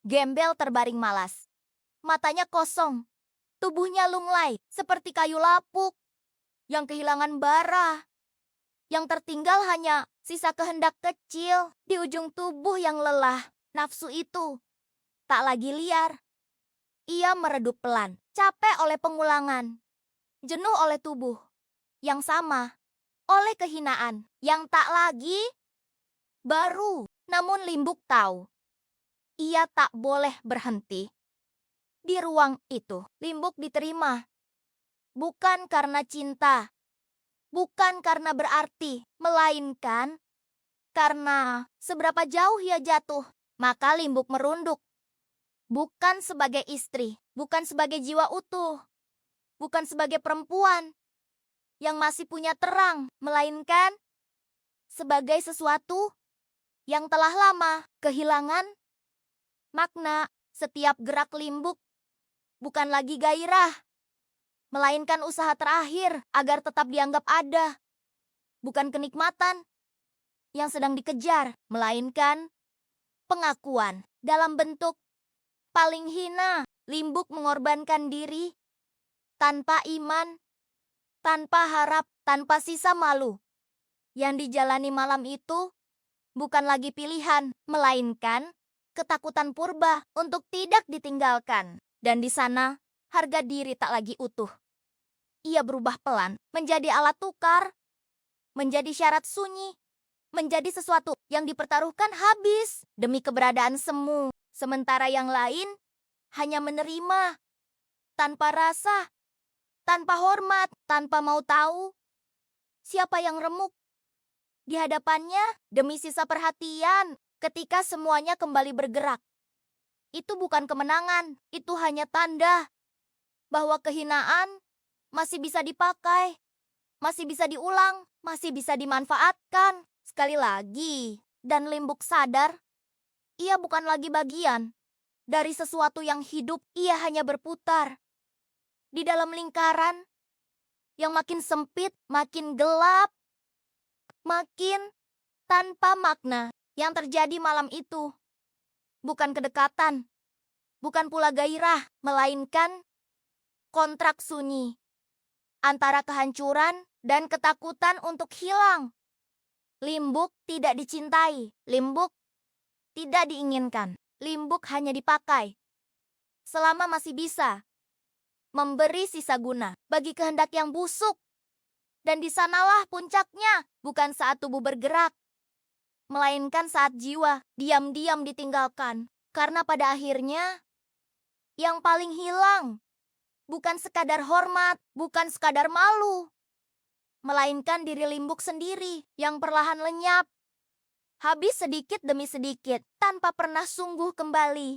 Gembel terbaring malas. Matanya kosong. Tubuhnya lunglai seperti kayu lapuk yang kehilangan bara. Yang tertinggal hanya sisa kehendak kecil di ujung tubuh yang lelah. Nafsu itu tak lagi liar. Ia meredup pelan, capek oleh pengulangan, jenuh oleh tubuh yang sama, oleh kehinaan yang tak lagi baru. Namun Limbuk tahu, ia tak boleh berhenti. Di ruang itu, Limbuk diterima. Bukan karena cinta, bukan karena berarti, melainkan karena seberapa jauh ia jatuh. Maka Limbuk merunduk. Bukan sebagai istri, bukan sebagai jiwa utuh, bukan sebagai perempuan yang masih punya terang, melainkan sebagai sesuatu yang telah lama kehilangan makna. Setiap gerak Limbuk bukan lagi gairah, melainkan usaha terakhir agar tetap dianggap ada. Bukan kenikmatan yang sedang dikejar, melainkan pengakuan dalam bentuk paling hina. Limbuk mengorbankan diri tanpa iman, tanpa harap, tanpa sisa malu. Yang dijalani malam itu bukan lagi pilihan, melainkan ketakutan purba untuk tidak ditinggalkan. Dan di sana, harga diri tak lagi utuh. Ia berubah pelan menjadi alat tukar, menjadi syarat sunyi, menjadi sesuatu yang dipertaruhkan habis demi keberadaan semu. Sementara yang lain hanya menerima, tanpa rasa, tanpa hormat, tanpa mau tahu siapa yang remuk di hadapannya demi sisa perhatian. Ketika semuanya kembali bergerak, itu bukan kemenangan, itu hanya tanda bahwa kehinaan masih bisa dipakai, masih bisa diulang, masih bisa dimanfaatkan. Sekali lagi, dan Limbuk sadar, ia bukan lagi bagian dari sesuatu yang hidup. Ia hanya berputar di dalam lingkaran yang makin sempit, makin gelap, makin tanpa makna. Yang terjadi malam itu bukan kedekatan, bukan pula gairah, melainkan kontrak sunyi antara kehancuran dan ketakutan untuk hilang. Limbuk tidak dicintai, Limbuk tidak diinginkan, Limbuk hanya dipakai selama masih bisa memberi sisa guna bagi kehendak yang busuk. Dan di sanalah puncaknya, bukan saat tubuh bergerak, melainkan saat jiwa diam-diam ditinggalkan. Karena pada akhirnya, yang paling hilang bukan sekadar hormat, bukan sekadar malu, melainkan diri Limbuk sendiri yang perlahan lenyap, habis sedikit demi sedikit, tanpa pernah sungguh kembali.